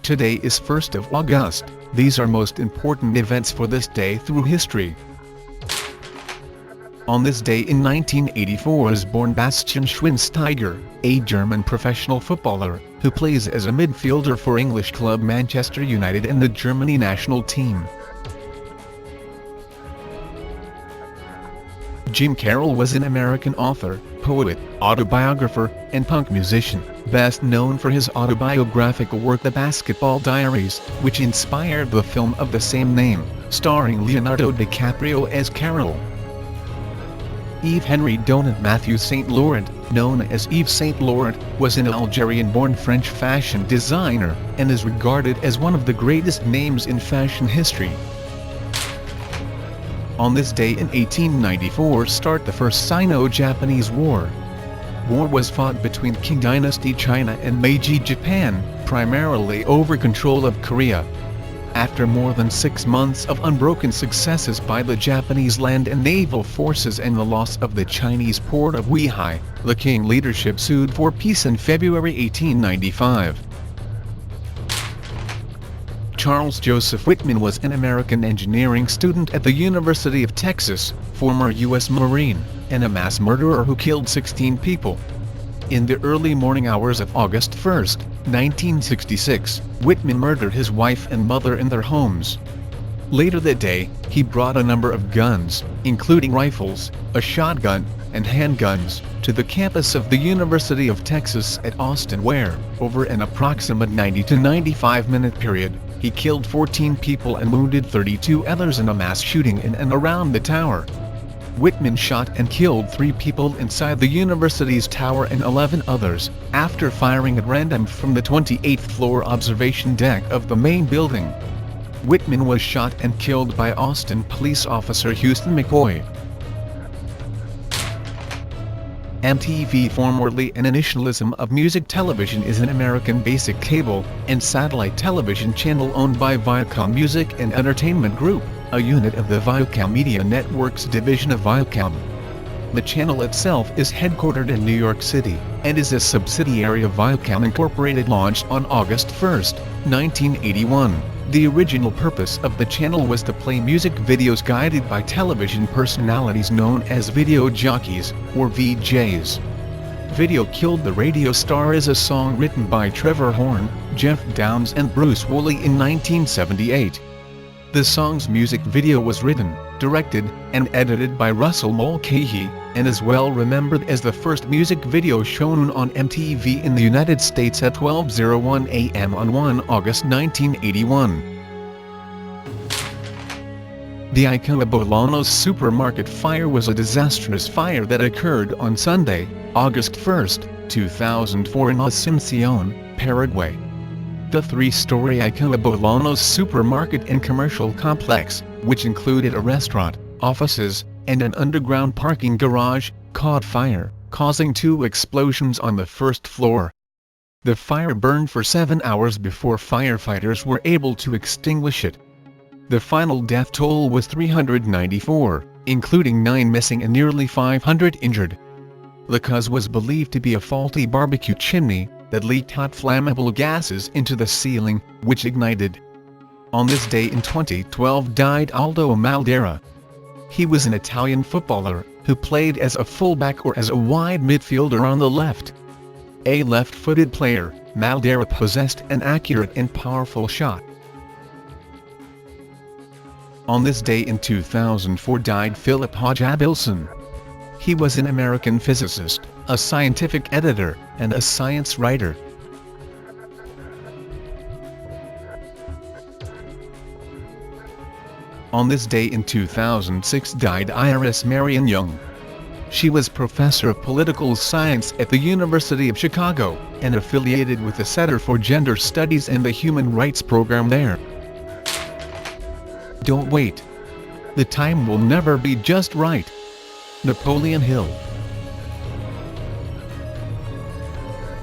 Today is 1st of August. These are most important events for this day through history. On this day in 1984 was born Bastian Schweinsteiger, a German professional footballer, who plays as a midfielder for English club Manchester United and the Germany national team. Carroll was an American author, poet, autobiographer, and punk musician, best known for his autobiographical work The Basketball Diaries, which inspired the film of the same name, starring Leonardo DiCaprio as Carroll. Yves Henry Donat Matthew Saint Laurent, known as Yves Saint Laurent, was an Algerian-born French fashion designer, and is regarded as one of the greatest names in fashion history. On this day in 1894 started the First Sino-Japanese War. War was fought between Qing Dynasty China and Meiji Japan, primarily over control of Korea. After more than 6 months of unbroken successes by the Japanese land and naval forces and the loss of the Chinese port of Weihai, the Qing leadership sued for peace in February 1895. Charles Joseph Whitman was an American engineering student at the University of Texas, former U.S. Marine, and a mass murderer who killed 16 people. In the early morning hours of August 1, 1966, Whitman murdered his wife and mother in their homes. Later that day, he brought a number of guns, including rifles, a shotgun, and handguns, to the campus of the University of Texas at Austin where, over an approximate 90 to 95-minute period, he killed 14 people and wounded 32 others in a mass shooting in and around the tower. Whitman shot and killed 3 people inside the university's tower and 11 others, after firing at random from the 28th floor observation deck of the main building. Whitman was shot and killed by Austin police officer Houston McCoy. MTV, formerly an initialism of music television, is an American basic cable and satellite television channel owned by Viacom Music and Entertainment Group, a unit of the Viacom Media Networks division of Viacom. The channel itself is headquartered in New York City, and is a subsidiary of Viacom Incorporated, launched on August 1, 1981. The original purpose of the channel was to play music videos guided by television personalities known as video jockeys, or VJs. Video Killed the Radio Star is a song written by Trevor Horn, Jeff Downes and Bruce Woolley in 1978. The song's music video was written, directed, and edited by Russell Mulcahy, and is well remembered as the first music video shown on MTV in the United States at 12:01 a.m. on 1 August 1981. The Ikea Bolaños supermarket fire was a disastrous fire that occurred on Sunday, August 1, 2004 in Asunción, Paraguay. The 3-story Ikea Bolaños supermarket and commercial complex, which included a restaurant, offices, and an underground parking garage, caught fire, causing 2 explosions on the first floor. The fire burned for 7 hours before firefighters were able to extinguish it. The final death toll was 394, including 9 missing and nearly 500 injured. The cause was believed to be a faulty barbecue chimney that leaked hot flammable gases into the ceiling, which ignited. On this day in 2012 died Aldo Maldera. He was an Italian footballer who played as a fullback or as a wide midfielder on the left. A left-footed player, Maldera possessed an accurate and powerful shot. On this day in 2004 died Philip Hauge Abelson. He was an American physicist, a scientific editor, and a science writer. On this day in 2006 died IRS Marion Young. She was professor of political science at the University of Chicago, and affiliated with the Center for Gender Studies and the Human Rights Program there. Don't wait. The time will never be just right. Napoleon Hill.